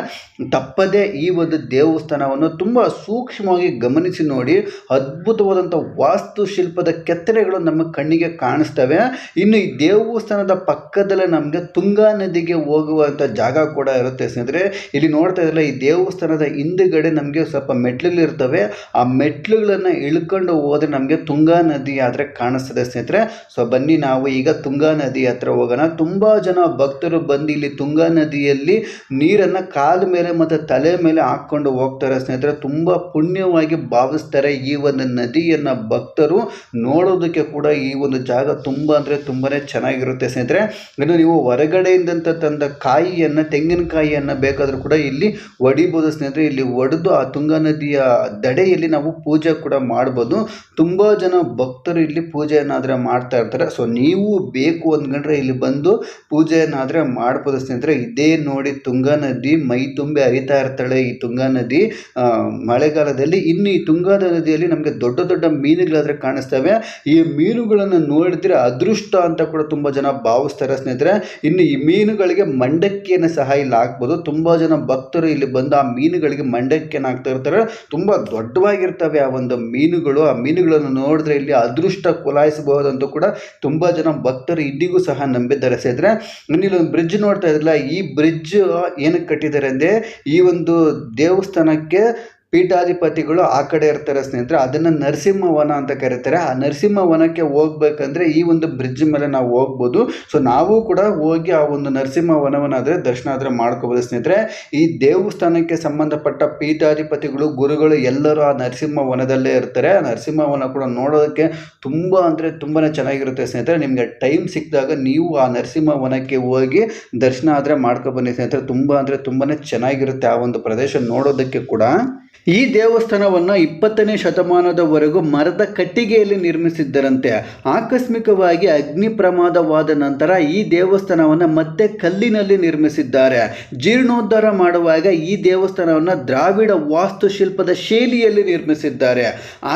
ತಪ್ಪದೇ ಈ ಒಂದು ದೇವಸ್ಥಾನವನ್ನು ತುಂಬ ಸೂಕ್ಷ್ಮವಾಗಿ ಗಮನಿಸಿ ನೋಡಿ. ಅದ್ಭುತವಾದಂಥ ವಾಸ್ತುಶಿಲ್ಪದ ಕೆತ್ತನೆಗಳು ನಮ್ಮ ಕಣ್ಣಿಗೆ ಕಾಣಿಸ್ತವೆ. ಇನ್ನು ಈ ದೇವಸ್ಥಾನದ ಪಕ್ಕದಲ್ಲೇ ನಮಗೆ ತುಂಗಾ ನದಿಗೆ ಹೋಗುವಂಥ ಜಾಗ ಕೂಡ ಇರುತ್ತೆ ಸ್ನೇಹಿತರೆ. ಇಲ್ಲಿ ನೋಡ್ತಾ ಇದ್ರಲ್ಲ, ಈ ದೇವಸ್ಥಾನದ ಹಿಂದುಗಡೆ ನಮಗೆ ಸ್ವಲ್ಪ ಮೆಟ್ಲುಗಳಿರ್ತವೆ. ಆ ಮೆಟ್ಲುಗಳನ್ನು ಇಳ್ಕೊಂಡು ಹೋದರೆ ನಮಗೆ ತುಂಗಾ ನದಿ ಆದರೆ ಕಾಣಿಸ್ತದೆ ಸ್ನೇಹಿತರೆ. ಸೊ ಬನ್ನಿ ನಾವು ಈಗ ತುಂಗಾ ನದಿ ಹತ್ರ ಹೋಗೋಣ. ತುಂಬ ಜನ ಭಕ್ತರು ಬಂದು ಇಲ್ಲಿ ತುಂಗಾ ನದಿಯಲ್ಲಿ ನೀರನ್ನು ಕಾಲ ಮೇಲೆ ಮತ್ತು ತಲೆ ಮೇಲೆ ಹಾಕ್ಕೊಂಡು ಹೋಗ್ತಾರೆ ಸ್ನೇಹಿತರೆ. ತುಂಬ ಪುಣ್ಯವಾಗಿ ಭಾವಿಸ್ತಾರೆ ಈ ಒಂದು ನದಿಯನ್ನು ಭಕ್ತರು. ನೋಡೋದಕ್ಕೆ ಕೂಡ ಈ ಒಂದು ಜಾಗ ತುಂಬ ಅಂದರೆ ತುಂಬಾ ಚೆನ್ನಾಗಿರುತ್ತೆ ಸ್ನೇಹಿತರೆ. ಇನ್ನು ನೀವು ಹೊರಗಡೆಯಿಂದ ತಂದ ಕಾಯಿಯನ್ನು, ತೆಂಗಿನಕಾಯಿಯನ್ನು ಬೇಕಾದರೂ ಕೂಡ ಇಲ್ಲಿ ಒಡಿಬೋದು ಸ್ನೇಹಿತರೆ. ಇಲ್ಲಿ ಒಡೆದು ಆ ತುಂಗಾ ನದಿಯ ದಡೆಯಲ್ಲಿ ನಾವು ಪೂಜೆ ಕೂಡ ಮಾಡ್ಬೋದು. ತುಂಬ ಜನ ಭಕ್ತರು ಇಲ್ಲಿ ಪೂಜೆಯನ್ನಾದರೆ ಮಾಡ್ತಾ ಇರ್ತಾರೆ. ಸೊ ನೀವು ಬೇಕು ಅಂದ್ಕೊಂಡ್ರೆ ಇಲ್ಲಿ ಬಂದು ಪೂಜೆಯನ್ನಾದರೆ ಮಾಡ್ಬೋದು ಸ್ನೇಹಿತರೆ. ಇದೇ ನೋಡಿ ತುಂಗಾ ನದಿ ಮೈ ತುಂಬಿ ಹರಿತಾ ಇರ್ತಾಳೆ ಈ ತುಂಗಾ ನದಿ ಮಳೆಗಾಲದಲ್ಲಿ. ಇನ್ನು ಈ ತುಂಗಾ ನದಿಯಲ್ಲಿ ನಮಗೆ ದೊಡ್ಡ ದೊಡ್ಡ ಮೀನುಗಳಾದರೆ ಕಾಣಿಸ್ತವೆ. ಈ ಮೀನುಗಳನ್ನು ನೋಡಿದ್ರೆ ಅದೃಷ್ಟ ಅಂತ ಕೂಡ ತುಂಬ ಜನ ಭಾವಿಸ್ತಾರೆ ಸ್ನೇಹಿತರೆ. ಇನ್ನು ಈ ಮೀನುಗಳಿಗೆ ಮಂಡಕ್ಕಿಯನ್ನು ಸಹ ಇಲ್ಲಿ ಹಾಕ್ಬೋದು. ತುಂಬ ಜನ ಭಕ್ತರು ಇಲ್ಲಿ ಬಂದು ಆ ಮೀನುಗಳಿಗೆ ಮಂಡಕ್ಕಿಯನ್ನು ಹಾಕ್ತಾ ಇರ್ತಾರೆ. ತುಂಬ ದೊಡ್ಡವಾಗಿರ್ತವೆ ಆ ಒಂದು ಮೀನುಗಳು. ಆ ಮೀನುಗಳನ್ನು ನೋಡಿದ್ರೆ ಇಲ್ಲಿ ಅದೃಷ್ಟ ಕುಲಾಯಿಸಬಹುದಂತೂ ಕೂಡ ತುಂಬ ಜನ ಭಕ್ತರು ಇಂದಿಗೂ ಸಹ ನಂಬಿದ್ದಾರೆ ಸ್ನೇಹಿತರೆ. ಇಲ್ಲಿ ಒಂದು ಬ್ರಿಡ್ಜ್ ನೋಡ್ತಾ ಇದ್ರಲ್ಲ, ಈ ಬ್ರಿಡ್ಜ್ ಏನಕ್ಕೆ ಕಟ್ಟಿದ್ದಾರೆ ಅಂದರೆ ಈ ಒಂದು ದೇವಸ್ಥಾನಕ್ಕೆ ಪೀಠಾಧಿಪತಿಗಳು ಆ ಕಡೆ ಇರ್ತಾರೆ ಸ್ನೇಹಿತರೆ. ಅದನ್ನು ನರಸಿಂಹವನ ಅಂತ ಕರೀತಾರೆ. ಆ ನರಸಿಂಹವನಕ್ಕೆ ಹೋಗ್ಬೇಕಂದ್ರೆ ಈ ಒಂದು ಬ್ರಿಡ್ಜ್ ಮೇಲೆ ನಾವು ಹೋಗ್ಬೋದು. ಸೊ ನಾವು ಕೂಡ ಹೋಗಿ ಆ ಒಂದು ನರಸಿಂಹವನವನ್ನಾದರೆ ದರ್ಶನ ಆದರೆ ಮಾಡ್ಕೋಬೋದು ಸ್ನೇಹಿತರೆ. ಈ ದೇವಸ್ಥಾನಕ್ಕೆ ಸಂಬಂಧಪಟ್ಟ ಪೀಠಾಧಿಪತಿಗಳು, ಗುರುಗಳು ಎಲ್ಲರೂ ಆ ನರಸಿಂಹವನದಲ್ಲೇ ಇರ್ತಾರೆ. ಆ ನರಸಿಂಹವನ ಕೂಡ ನೋಡೋದಕ್ಕೆ ತುಂಬ ಅಂದರೆ ತುಂಬಾ ಚೆನ್ನಾಗಿರುತ್ತೆ ಸ್ನೇಹಿತರೆ. ನಿಮಗೆ ಟೈಮ್ ಸಿಕ್ಕಿದಾಗ ನೀವು ಆ ನರಸಿಂಹವನಕ್ಕೆ ಹೋಗಿ ದರ್ಶನ ಆದರೆ ಮಾಡ್ಕೊಬನ್ನಿ ಸ್ನೇಹಿತರೆ. ತುಂಬ ಅಂದರೆ ತುಂಬಾ ಚೆನ್ನಾಗಿರುತ್ತೆ ಆ ಒಂದು ಪ್ರದೇಶ ನೋಡೋದಕ್ಕೆ ಕೂಡ. ಈ ದೇವಸ್ಥಾನವನ್ನು 20ನೇ ಶತಮಾನದವರೆಗೂ ಮರದ ಕಟ್ಟಿಗೆಯಲ್ಲಿ ನಿರ್ಮಿಸಿದ್ದರಂತೆ. ಆಕಸ್ಮಿಕವಾಗಿ ಅಗ್ನಿ ಪ್ರಮಾದವಾದ ನಂತರ ಈ ದೇವಸ್ಥಾನವನ್ನು ಮತ್ತೆ ಕಲ್ಲಿನಲ್ಲಿ ನಿರ್ಮಿಸಿದ್ದಾರೆ. ಜೀರ್ಣೋದ್ಧಾರ ಮಾಡುವಾಗ ಈ ದೇವಸ್ಥಾನವನ್ನು ದ್ರಾವಿಡ ವಾಸ್ತುಶಿಲ್ಪದ ಶೈಲಿಯಲ್ಲಿ ನಿರ್ಮಿಸಿದ್ದಾರೆ.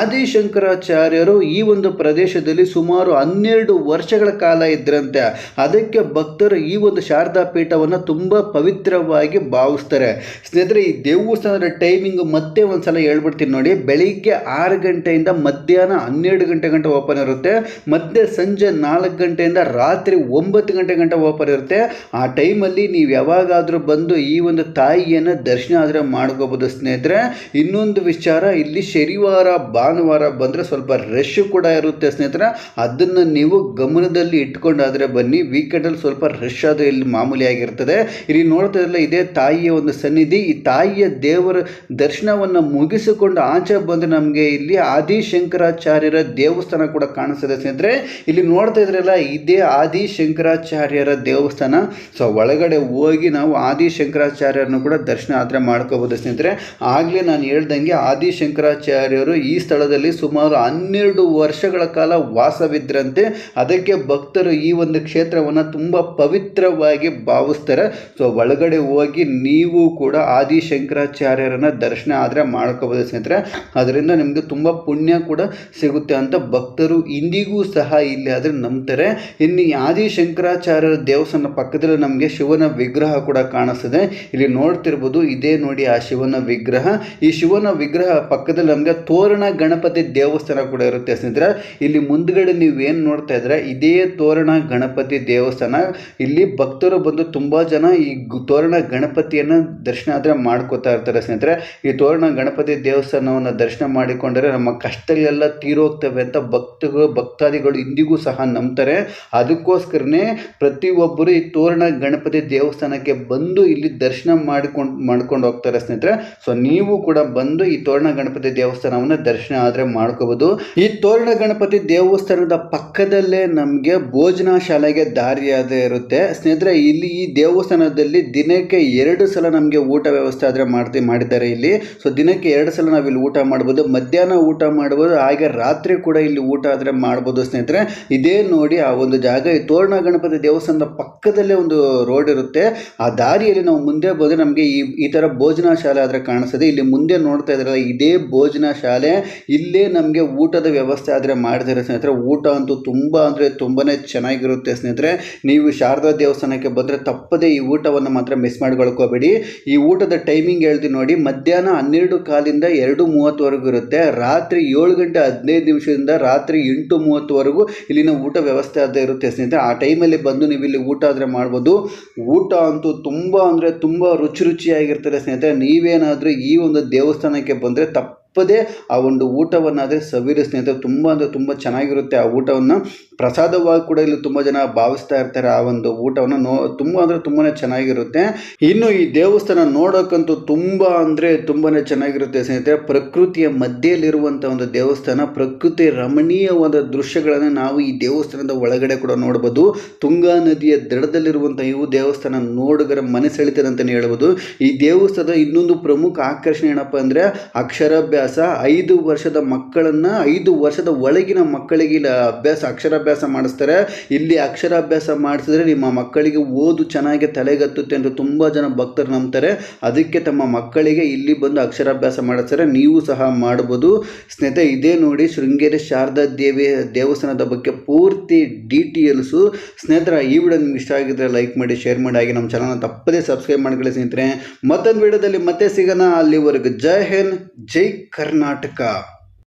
ಆದಿಶಂಕರಾಚಾರ್ಯರು ಈ ಒಂದು ಪ್ರದೇಶದಲ್ಲಿ ಸುಮಾರು 12 ವರ್ಷಗಳ ಕಾಲ ಇದ್ದರಂತೆ. ಅದಕ್ಕೆ ಭಕ್ತರು ಈ ಒಂದು ಶಾರದಾ ಪೀಠವನ್ನು ತುಂಬ ಪವಿತ್ರವಾಗಿ ಭಾವಿಸ್ತಾರೆ. ಸ್ನೇಹಿತರೆ, ಈ ದೇವಸ್ಥಾನದ ಟೈಮಿಂಗ್ ಮತ್ತೆ ಒಂದ್ಸಲ ಹೇಳ್ಬಿಡ್ತೀನಿ ನೋಡಿ. ಬೆಳಿಗ್ಗೆ 6 ಗಂಟೆಯಿಂದ ಮಧ್ಯಾಹ್ನ 12 ಗಂಟೆ ಗಂಟೆ ಓಪನ್ ಇರುತ್ತೆ. ಮತ್ತೆ ಸಂಜೆ 4 ಗಂಟೆಯಿಂದ ರಾತ್ರಿ 9 ಗಂಟೆ ಗಂಟೆ ಓಪನ್ ಇರುತ್ತೆ. ಆ ಟೈಮಲ್ಲಿ ನೀವು ಯಾವಾಗಾದರೂ ಬಂದು ಈ ಒಂದು ತಾಯಿಯನ್ನು ದರ್ಶನ ಆದರೆ ಮಾಡ್ಕೋಬೋದು. ಸ್ನೇಹಿತರೆ, ಇನ್ನೊಂದು ವಿಚಾರ, ಇಲ್ಲಿ ಶನಿವಾರ ಭಾನುವಾರ ಬಂದರೆ ಸ್ವಲ್ಪ ರಶ್ ಕೂಡ ಇರುತ್ತೆ ಸ್ನೇಹಿತರೆ. ಅದನ್ನು ನೀವು ಗಮನದಲ್ಲಿ ಇಟ್ಕೊಂಡಾದರೆ ಬನ್ನಿ. ವೀಕೆಂಡಲ್ಲಿ ಸ್ವಲ್ಪ ರಶ್ ಅದು ಇಲ್ಲಿ ಮಾಮೂಲಿ ಆಗಿರ್ತದೆ. ಇಲ್ಲಿ ನೋಡ್ತಾ ಇರಲ್ಲ, ಇದೇ ತಾಯಿಯ ಒಂದು ಸನ್ನಿಧಿ. ಈ ತಾಯಿಯ ದೇವರ ದರ್ಶನವನ್ನು ಮುಗಿಸಿಕೊಂಡು ಆಚೆ ಬಂದರೆ ನಮಗೆ ಇಲ್ಲಿ ಆದಿಶಂಕರಾಚಾರ್ಯರ ದೇವಸ್ಥಾನ ಕೂಡ ಕಾಣಿಸ್ತದೆ ಸ್ನೇಹಿತರೆ. ಇಲ್ಲಿ ನೋಡ್ತಾ ಇದ್ರಲ್ಲ, ಇದೇ ಆದಿಶಂಕರಾಚಾರ್ಯರ ದೇವಸ್ಥಾನ. ಸೊ ಒಳಗಡೆ ಹೋಗಿ ನಾವು ಆದಿಶಂಕರಾಚಾರ್ಯರನ್ನು ಕೂಡ ದರ್ಶನ ಆದರೆ ಮಾಡ್ಕೋಬೋದು ಸ್ನೇಹಿತರೆ. ಆಗಲೇ ನಾನು ಹೇಳ್ದಂಗೆ ಆದಿಶಂಕರಾಚಾರ್ಯರು ಈ ಸ್ಥಳದಲ್ಲಿ ಸುಮಾರು 12 ವರ್ಷಗಳ ಕಾಲ ವಾಸವಿದ್ರಂತೆ. ಅದಕ್ಕೆ ಭಕ್ತರು ಈ ಒಂದು ಕ್ಷೇತ್ರವನ್ನು ತುಂಬ ಪವಿತ್ರವಾಗಿ ಭಾವಿಸ್ತಾರೆ. ಸೊ ಒಳಗಡೆ ಹೋಗಿ ನೀವು ಕೂಡ ಆದಿಶಂಕರಾಚಾರ್ಯರನ್ನ ದರ್ಶನ ಆದರೆ ಮಾಡ್ಕೋಬೋದು ಸ್ನೇಹಿತರೆ. ಅದರಿಂದ ನಿಮಗೆ ತುಂಬ ಪುಣ್ಯ ಕೂಡ ಸಿಗುತ್ತೆ ಅಂತ ಭಕ್ತರು ಇಂದಿಗೂ ಸಹ ಇಲ್ಲಿ ಆದರೆ ನಂಬ್ತಾರೆ. ಇನ್ನು ಆದಿಶಂಕರಾಚಾರ್ಯರ ದೇವಸ್ಥಾನ ಪಕ್ಕದಲ್ಲಿ ನಮಗೆ ಶಿವನ ವಿಗ್ರಹ ಕೂಡ ಕಾಣಿಸ್ತದೆ. ಇಲ್ಲಿ ನೋಡ್ತಿರ್ಬೋದು, ಇದೇ ನೋಡಿ ಆ ಶಿವನ ವಿಗ್ರಹ. ಈ ಶಿವನ ವಿಗ್ರಹ ಪಕ್ಕದಲ್ಲಿ ನಮಗೆ ತೋರಣ ಗಣಪತಿ ದೇವಸ್ಥಾನ ಕೂಡ ಇರುತ್ತೆ ಸ್ನೇಹಿತರೆ. ಇಲ್ಲಿ ಮುಂದ್ಗಡೆ ನೀವೇನು ನೋಡ್ತಾ ಇದ್ರೆ ಇದೇ ತೋರಣ ಗಣಪತಿ ದೇವಸ್ಥಾನ. ಇಲ್ಲಿ ಭಕ್ತರು ಬಂದು ತುಂಬ ಜನ ಈ ತೋರಣ ಗಣಪತಿಯನ್ನು ದರ್ಶನ ಆದರೆ ಮಾಡ್ಕೋತಾ ಇರ್ತಾರೆ ಸ್ನೇಹಿತರೆ. ಈ ತೋರಣ ಗಣಪತಿ ದೇವಸ್ಥಾನವನ್ನು ದರ್ಶನ ಮಾಡಿಕೊಂಡರೆ ನಮ್ಮ ಕಷ್ಟಗಳೆಲ್ಲ ತೀರೋಗ್ತವೆ ಅಂತ ಭಕ್ತಾದಿಗಳು ಇಂದಿಗೂ ಸಹ ನಂಬ್ತಾರೆ. ಅದಕ್ಕೋಸ್ಕರನೇ ಪ್ರತಿಯೊಬ್ಬರು ಈ ತೋರಣ ಗಣಪತಿ ದೇವಸ್ಥಾನಕ್ಕೆ ಬಂದು ಇಲ್ಲಿ ದರ್ಶನ ಮಾಡ್ಕೊಂಡು ಹೋಗ್ತಾರೆ ಸ್ನೇಹಿತರೆ. ಸೊ ನೀವು ಕೂಡ ಬಂದು ಈ ತೋರಣ ಗಣಪತಿ ದೇವಸ್ಥಾನವನ್ನು ದರ್ಶನ ಆದರೆ ಮಾಡ್ಕೋಬಹುದು. ಈ ತೋರಣ ಗಣಪತಿ ದೇವಸ್ಥಾನದ ಪಕ್ಕದಲ್ಲೇ ನಮಗೆ ಭೋಜನ ಶಾಲೆಗೆ ದಾರಿಯಾದೇ ಇರುತ್ತೆ ಸ್ನೇಹಿತರೆ. ಇಲ್ಲಿ ಈ ದೇವಸ್ಥಾನದಲ್ಲಿ ದಿನಕ್ಕೆ 2 ಸಲ ನಮಗೆ ಊಟ ವ್ಯವಸ್ಥೆ ಆದರೆ ಮಾಡಿದ್ದಾರೆ ಇಲ್ಲಿ. ಸೊ ದಿನಕ್ಕೆ 2 ಸಲ ನಾವು ಇಲ್ಲಿ ಊಟ ಮಾಡ್ಬೋದು. ಮಧ್ಯಾಹ್ನ ಊಟ ಮಾಡ್ಬೋದು, ಹಾಗೆ ರಾತ್ರಿ ಕೂಡ ಇಲ್ಲಿ ಊಟ ಆದರೆ ಮಾಡ್ಬೋದು ಸ್ನೇಹಿತರೆ. ಇದೇ ನೋಡಿ ಆ ಒಂದು ಜಾಗ. ಈ ತೋರಣ ಗಣಪತಿ ದೇವಸ್ಥಾನದ ಪಕ್ಕದಲ್ಲೇ ಒಂದು ರೋಡ್ ಇರುತ್ತೆ. ಆ ದಾರಿಯಲ್ಲಿ ನಾವು ಮುಂದೆ ಬಂದರೆ ನಮಗೆ ಈ ಥರ ಭೋಜನ ಶಾಲೆ ಆದರೆ ಕಾಣಿಸ್ತದೆ. ಇಲ್ಲಿ ಮುಂದೆ ನೋಡ್ತಾ ಇದ್ರಲ್ಲ, ಇದೇ ಭೋಜನ ಶಾಲೆ. ಇಲ್ಲೇ ನಮಗೆ ಊಟದ ವ್ಯವಸ್ಥೆ ಆದರೆ ಮಾಡಿದ್ದಾರೆ ಸ್ನೇಹಿತರೆ. ಊಟ ಅಂತೂ ತುಂಬ ಅಂದರೆ ತುಂಬಾ ಚೆನ್ನಾಗಿರುತ್ತೆ ಸ್ನೇಹಿತರೆ. ನೀವು ಶಾರದಾ ದೇವಸ್ಥಾನಕ್ಕೆ ಬಂದರೆ ತಪ್ಪದೇ ಈ ಊಟವನ್ನು ಮಾತ್ರ ಮಿಸ್ ಮಾಡ್ಕೊಳ್ಕೋಬೇಡಿ. ಈ ಊಟದ ಟೈಮಿಂಗ್ ಹೇಳ್ತೀನಿ ನೋಡಿ. ಮಧ್ಯಾಹ್ನ 12:15ರಿಂದ 2:30ವರೆಗೂ ಇರುತ್ತೆ. ರಾತ್ರಿ 7 ಗಂಟೆ 15 ನಿಮಿಷದಿಂದ ರಾತ್ರಿ 8:30ವರೆಗೂ ಇಲ್ಲಿನ ಊಟ ವ್ಯವಸ್ಥೆ ಅದೇ ಇರುತ್ತೆ ಸ್ನೇಹಿತರೆ. ಆ ಟೈಮಲ್ಲಿ ಬಂದು ನೀವು ಇಲ್ಲಿ ಊಟ ಆದರೆ ಮಾಡ್ಬೋದು. ಊಟ ಅಂತೂ ತುಂಬ ಅಂದರೆ ತುಂಬ ರುಚಿಯಾಗಿರ್ತದೆ ಸ್ನೇಹಿತರೆ. ನೀವೇನಾದರೂ ಈ ಒಂದು ದೇವಸ್ಥಾನಕ್ಕೆ ಬಂದರೆ ತಪ್ಪದೇ ಆ ಒಂದು ಊಟವನ್ನಾದರೆ ಸವಿರಿ ಸ್ನೇಹಿತರೆ. ತುಂಬ ಅಂದರೆ ತುಂಬ ಚೆನ್ನಾಗಿರುತ್ತೆ. ಆ ಊಟವನ್ನು ಪ್ರಸಾದವಾಗಿ ಕೂಡ ಇಲ್ಲಿ ತುಂಬ ಜನ ಭಾವಿಸ್ತಾ ಇರ್ತಾರೆ. ಆ ಒಂದು ಊಟವನ್ನು ತುಂಬ ಅಂದರೆ ತುಂಬಾ ಚೆನ್ನಾಗಿರುತ್ತೆ. ಇನ್ನು ಈ ದೇವಸ್ಥಾನ ನೋಡೋಕ್ಕಂತೂ ತುಂಬ ಅಂದರೆ ತುಂಬಾ ಚೆನ್ನಾಗಿರುತ್ತೆ ಸ್ನೇಹಿತರೆ. ಪ್ರಕೃತಿಯ ಮಧ್ಯೆಯಲ್ಲಿರುವಂಥ ಒಂದು ದೇವಸ್ಥಾನ. ಪ್ರಕೃತಿ ರಮಣೀಯವಾದ ದೃಶ್ಯಗಳನ್ನು ನಾವು ಈ ದೇವಸ್ಥಾನದ ಒಳಗಡೆ ಕೂಡ ನೋಡ್ಬೋದು. ತುಂಗಾ ನದಿಯ ದಡದಲ್ಲಿರುವಂಥ ಇವು ದೇವಸ್ಥಾನ ನೋಡುಗರ ಮನಸೆಳಿತದೆ ಅಂತಲೇ ಹೇಳ್ಬೋದು. ಈ ದೇವಸ್ಥಾನದ ಇನ್ನೊಂದು ಪ್ರಮುಖ ಆಕರ್ಷಣೆ ಏನಪ್ಪ ಅಂದರೆ ಅಕ್ಷರಾಭ್ಯಾಸ. 5 ವರ್ಷದ ಮಕ್ಕಳನ್ನು 5 ವರ್ಷದ ಒಳಗಿನ ಮಕ್ಕಳಿಗೆ ಇಲ್ಲಿ ಅಕ್ಷರಾಭ್ಯಾಸ ಮಾಡಿಸ್ತಾರೆ. ಇಲ್ಲಿ ಅಕ್ಷರಾಭ್ಯಾಸ ಮಾಡಿಸಿದ್ರೆ ನಿಮ್ಮ ಮಕ್ಕಳಿಗೆ ಓದು ಚೆನ್ನಾಗಿ ತಲೆಗತ್ತುತ್ತೆ ಅಂತ ತುಂಬ ಜನ ಭಕ್ತರು ನಂಬ್ತಾರೆ. ಅದಕ್ಕೆ ತಮ್ಮ ಮಕ್ಕಳಿಗೆ ಇಲ್ಲಿ ಬಂದು ಅಕ್ಷರಾಭ್ಯಾಸ ಮಾಡಿಸ್ತಾರೆ. ನೀವು ಸಹ ಮಾಡ್ಬೋದು ಸ್ನೇಹಿತರೆ. ಇದೇ ನೋಡಿ ಶೃಂಗೇರಿ ಶಾರದಾ ದೇವಸ್ಥಾನದ ಬಗ್ಗೆ ಪೂರ್ತಿ ಡೀಟೇಲ್ಸು ಸ್ನೇಹಿತರೆ. ಈ ವಿಡಿಯೋ ನಿಮ್ಗೆ ಇಷ್ಟ ಆಗಿದ್ರೆ ಲೈಕ್ ಮಾಡಿ, ಶೇರ್ ಮಾಡಿ, ಹಾಗೆ ನಮ್ಮ ಚಾನಲ್ನ ತಪ್ಪದೇ ಸಬ್ಸ್ಕ್ರೈಬ್ ಮಾಡ್ಕೊಳ್ಳಿ ಸ್ನೇಹಿತರೆ. ಮತ್ತೊಂದು ವಿಡಿಯೋದಲ್ಲಿ ಮತ್ತೆ ಸಿಗೋಣ. ಅಲ್ಲಿವರೆಗೂ ಜೈ ಹಿಂದ್, ಜೈ ಕರ್ನಾಟಕ.